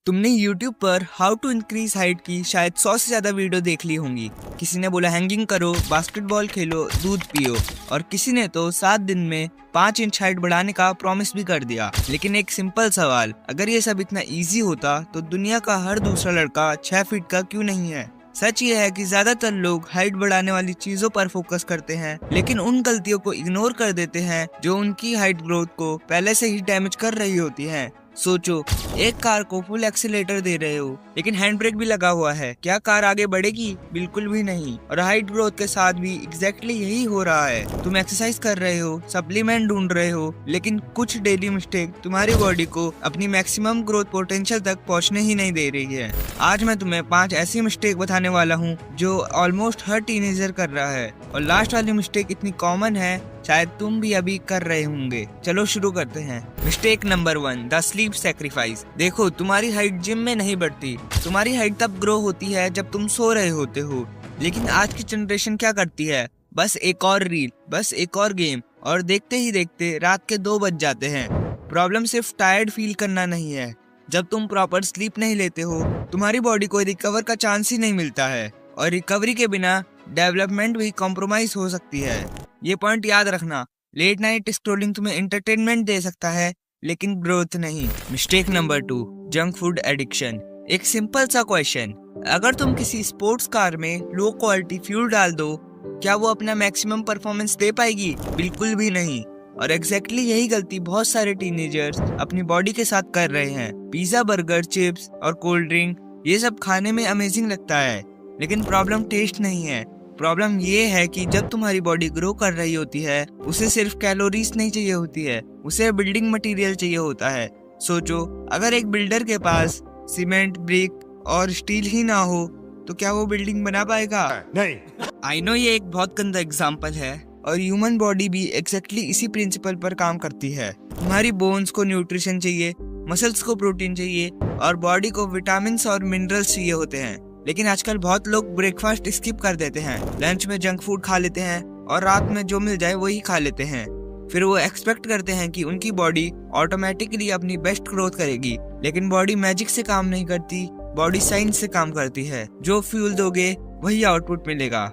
तुमने YouTube पर how to increase height की शायद 100 से ज्यादा वीडियो देख ली होंगी। किसी ने बोला हैंगिंग करो, बास्केटबॉल खेलो, दूध पियो, और किसी ने तो 7 दिन में 5 इंच हाइट बढ़ाने का प्रॉमिस भी कर दिया। लेकिन एक सिंपल सवाल, अगर ये सब इतना इजी होता तो दुनिया का हर दूसरा लड़का 6 फीट का क्यों नहीं है? सच ये है कि ज्यादातर लोग हाइट बढ़ाने वाली चीजों पर फोकस करते हैं, लेकिन उन गलतियों को इग्नोर कर देते हैं जो उनकी हाइट ग्रोथ को पहले से ही डैमेज कर रही होती है। सोचो, एक कार को फुल एक्सीलेटर दे रहे हो लेकिन हैंड ब्रेक भी लगा हुआ है, क्या कार आगे बढ़ेगी? बिल्कुल भी नहीं। और हाइट ग्रोथ के साथ भी एग्जैक्टली यही हो रहा है। तुम एक्सरसाइज कर रहे हो, सप्लीमेंट ढूंढ रहे हो, लेकिन कुछ डेली मिस्टेक तुम्हारी बॉडी को अपनी मैक्सिमम ग्रोथ पोटेंशियल तक पहुंचने ही नहीं दे रही है। आज मैं तुम्हें 5 ऐसी मिस्टेक बताने वाला हूँ जो ऑलमोस्ट हर टीनेजर कर रहा है, और लास्ट वाली मिस्टेक इतनी कॉमन है शायद तुम भी अभी कर रहे होंगे। चलो शुरू करते हैं। Mistake number 1, the sleep sacrifice. देखो, तुम्हारी हाइट जिम में नहीं बढ़ती, तुम्हारी हाइट तब ग्रो होती है जब तुम सो रहे होते हो। लेकिन आज की जनरेशन क्या करती है? बस एक और रील, बस एक और गेम, और देखते ही देखते रात के 2 बज जाते हैं। प्रॉब्लम सिर्फ टायर्ड फील करना नहीं है। जब तुम प्रॉपर स्लीप नहीं लेते हो, तुम्हारी बॉडी को रिकवर का चांस ही नहीं मिलता है, और रिकवरी के बिना डेवलपमेंट भी कॉम्प्रोमाइज हो सकती है। ये पॉइंट याद रखना। लेट नाइट स्क्रोलिंग तुम्हें एंटरटेनमेंट दे सकता है, लेकिन ग्रोथ नहीं। Mistake number 2, junk food addiction. एक सिंपल सा क्वेश्चन, अगर तुम किसी स्पोर्ट्स कार में लो क्वालिटी फ्यूल डाल दो, क्या वो अपना मैक्सिमम परफॉर्मेंस दे पाएगी? बिल्कुल भी नहीं। और एग्जैक्टली यही गलती बहुत सारे टीनेजर्स अपनी बॉडी के साथ कर रहे हैं। पिज्जा, बर्गर, चिप्स और कोल्ड ड्रिंक, ये सब खाने में अमेजिंग लगता है, लेकिन प्रॉब्लम टेस्ट नहीं है। प्रॉब्लम ये है कि जब तुम्हारी बॉडी ग्रो कर रही होती है, उसे सिर्फ कैलोरीज नहीं चाहिए होती है, उसे बिल्डिंग मटेरियल चाहिए होता है। सोचो, अगर एक बिल्डर के पास सीमेंट, ब्रिक और स्टील ही ना हो तो क्या वो बिल्डिंग बना पाएगा? नहीं। आई नो ये एक बहुत गंदा एग्जाम्पल है, और ह्यूमन बॉडी भी एग्जैक्टली इसी प्रिंसिपल पर काम करती है। तुम्हारी बोन्स को न्यूट्रिशन चाहिए, मसल्स को प्रोटीन चाहिए, और बॉडी को विटामिन और मिनरल्स चाहिए होते हैं। लेकिन आजकल बहुत लोग ब्रेकफास्ट स्किप कर देते हैं, लंच में जंक फूड खा लेते हैं, और रात में जो मिल जाए वही खा लेते हैं। फिर वो एक्सपेक्ट करते हैं कि उनकी बॉडी ऑटोमेटिकली अपनी बेस्ट ग्रोथ करेगी, लेकिन बॉडी मैजिक से काम नहीं करती, बॉडी साइंस से काम करती है। जो फ्यूल दोगे वही आउटपुट मिलेगा।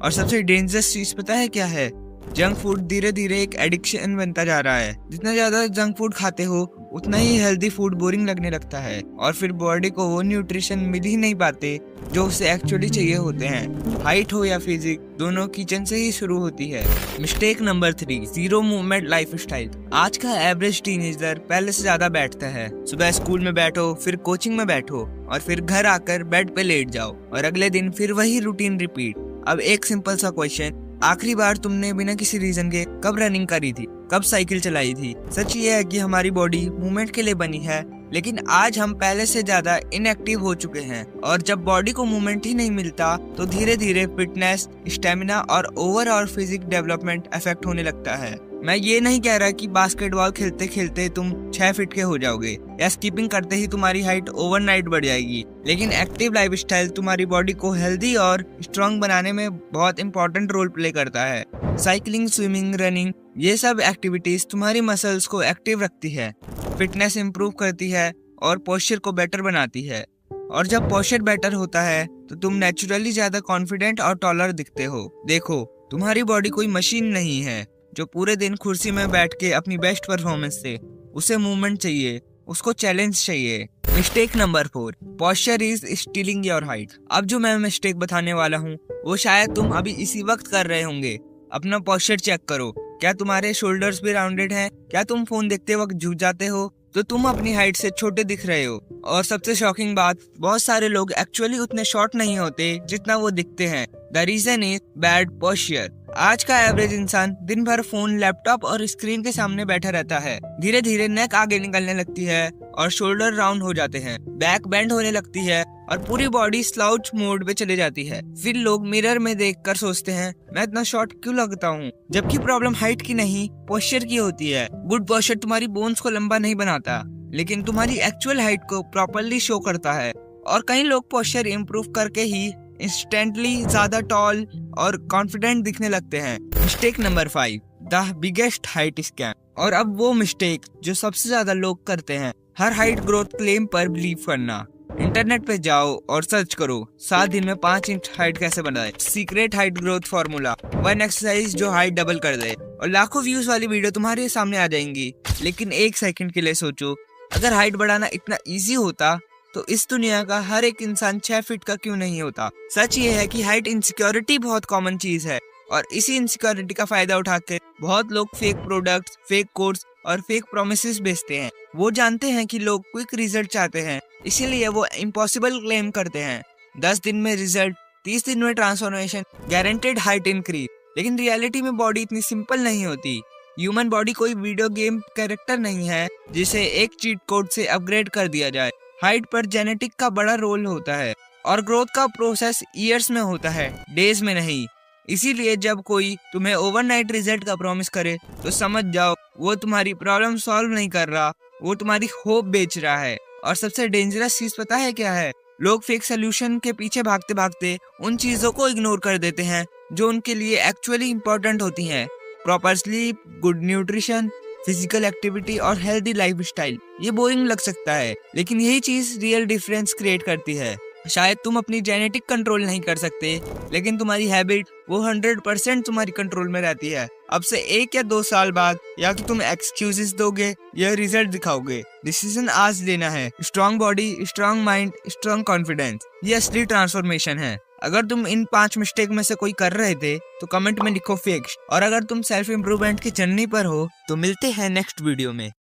और सबसे डेंजरस चीज पता है क्या है? जंक फूड धीरे धीरे एक एडिक्शन बनता जा रहा है। जितना ज्यादा जंक फूड खाते हो, उतना ही हेल्दी फूड बोरिंग लगने लगता है, और फिर बॉडी को वो न्यूट्रिशन मिल ही नहीं पाते जो उसे एक्चुअली चाहिए होते हैं। हाइट हो या फिजिक, दोनों किचन से ही शुरू होती है। Mistake number 3, zero movement life style. आज का एवरेज टीनेजर पहले से ज्यादा बैठता है। सुबह स्कूल में बैठो, फिर कोचिंग में बैठो, और फिर घर आकर बेड पे लेट जाओ, और अगले दिन फिर वही रूटीन रिपीट। अब एक सिंपल सा क्वेश्चन, आखिरी बार तुमने बिना किसी रीजन के कब रनिंग करी थी, कब साइकिल चलाई थी? सच ये है कि हमारी बॉडी मूवमेंट के लिए बनी है, लेकिन आज हम पहले से ज्यादा इनएक्टिव हो चुके हैं, और जब बॉडी को मूवमेंट ही नहीं मिलता तो धीरे धीरे फिटनेस, स्टेमिना और ओवरऑल फिजिक डेवलपमेंट अफेक्ट होने लगता है। मैं ये नहीं कह रहा कि बास्केटबॉल खेलते खेलते तुम 6 फीट के हो जाओगे, या स्कीपिंग करते ही तुम्हारी हाइट ओवरनाइट बढ़ जाएगी, लेकिन एक्टिव लाइफस्टाइल तुम्हारी बॉडी को हेल्दी और स्ट्रांग बनाने में बहुत इंपॉर्टेंट रोल प्ले करता है। साइकिलिंग, स्विमिंग, रनिंग, ये सब एक्टिविटीज तुम्हारी मसल्स को एक्टिव रखती है, फिटनेस इंप्रूव करती है, और पोस्चर को बेटर बनाती है। और जब पोस्चर बेटर होता है तो तुम नेचुरली ज्यादा कॉन्फिडेंट और टॉलर दिखते हो। देखो, तुम्हारी बॉडी कोई मशीन नहीं है जो पूरे दिन कुर्सी में बैठ के अपनी बेस्ट परफॉर्मेंस दे। उसे मूवमेंट चाहिए, उसको चैलेंज चाहिए। Mistake number 4, posture is stealing your height. अब जो मैं मिस्टेक बताने वाला हूँ वो शायद तुम अभी इसी वक्त कर रहे होंगे। अपना पोस्चर चेक करो, क्या तुम्हारे शोल्डर्स भी राउंडेड हैं? क्या तुम फोन देखते वक्त झुक जाते हो? तो तुम अपनी हाइट से छोटे दिख रहे हो। और सबसे शॉकिंग बात, बहुत सारे लोग एक्चुअली उतने शॉर्ट नहीं होते जितना वो दिखते हैं। The reason is bad posture. आज का एवरेज इंसान दिन भर फोन, लैपटॉप और स्क्रीन के सामने बैठा रहता है। धीरे धीरे नेक आगे निकलने लगती है, और शोल्डर राउंड हो जाते हैं, बैक बेंड होने लगती है, और पूरी बॉडी स्लाउच मोड पे चले जाती है। फिर लोग मिरर में देखकर सोचते हैं, मैं इतना शॉर्ट क्यों लगता हूँ? जबकि प्रॉब्लम हाइट की नहीं, पोस्चर की होती है। गुड पोस्चर तुम्हारी बोन्स को लंबा नहीं बनाता, लेकिन तुम्हारी एक्चुअल हाइट को प्रॉपरली शो करता है। और कई लोग पोस्चर इम्प्रूव करके ही इंस्टेंटली ज्यादा टॉल और कॉन्फिडेंट दिखने लगते हैं। Mistake number 5, the biggest height scam. और अब वो मिस्टेक जो सबसे ज्यादा लोग करते हैं, हर हाइट ग्रोथ क्लेम पर बिलीव करना। इंटरनेट पे जाओ और सर्च करो 7 दिन में 5 इंच हाइट कैसे बनाए, secret height growth formula, 1 exercise जो हाइट डबल कर दे, और लाखों व्यूज वाली वीडियो तुम्हारे सामने आ जाएंगी। लेकिन एक सेकंड के लिए सोचो, अगर हाइट बढ़ाना इतना इजी होता तो इस दुनिया का हर एक इंसान 6 फीट का क्यों नहीं होता। सच ये है कि हाइट इनसिक्योरिटी बहुत कॉमन चीज है, और इसी इनसिक्योरिटी का फायदा उठाकर बहुत लोग फेक प्रोडक्ट्स, फेक कोर्स और फेक प्रोमिसेस बेचते हैं। वो जानते हैं कि लोग क्विक रिजल्ट चाहते हैं, इसीलिए वो इम्पॉसिबल क्लेम करते हैं। 10 दिन में रिजल्ट, 30 दिन में ट्रांसफॉर्मेशन, गारंटेड हाइट इंक्रीज। लेकिन रियलिटी में बॉडी इतनी सिंपल नहीं होती। ह्यूमन बॉडी कोई वीडियो गेम कैरेक्टर नहीं है जिसे एक चीट कोड से अपग्रेड कर दिया जाए। हाइट पर जेनेटिक का बड़ा रोल होता है, और ग्रोथ का प्रोसेस ईयर्स में होता है, डेज में नहीं। इसीलिए जब कोई तुम्हें ओवरनाइट रिजल्ट का प्रॉमिस करे तो समझ जाओ वो तुम्हारी प्रॉब्लम सॉल्व नहीं कर रहा, वो तुम्हारी होप बेच रहा है। और सबसे डेंजरस चीज पता है क्या है? लोग फेक सोल्यूशन के पीछे भागते भागते उन चीजों को इग्नोर कर देते हैं जो उनके लिए एक्चुअली इंपॉर्टेंट होती हैं। Proper sleep, good nutrition, physical activity और हेल्दी लाइफस्टाइल। ये बोरिंग लग सकता है, लेकिन यही चीज रियल डिफरेंस क्रिएट करती है। शायद तुम अपनी जेनेटिक कंट्रोल नहीं कर सकते, लेकिन तुम्हारी हैबिट वो 100% तुम्हारी कंट्रोल में रहती है। अब से 1 या 2 साल बाद या तो तुम एक्सक्यूजेस दोगे या रिजल्ट दिखाओगे। डिसीजन आज लेना है। Strong body, strong mind, strong confidence, ये असली ट्रांसफॉर्मेशन है। अगर तुम इन 5 मिस्टेक में से कोई कर रहे थे तो कमेंट में लिखो फिक्स। और अगर तुम सेल्फ इम्प्रूवमेंट की जर्नी पर हो तो मिलते हैं नेक्स्ट वीडियो में।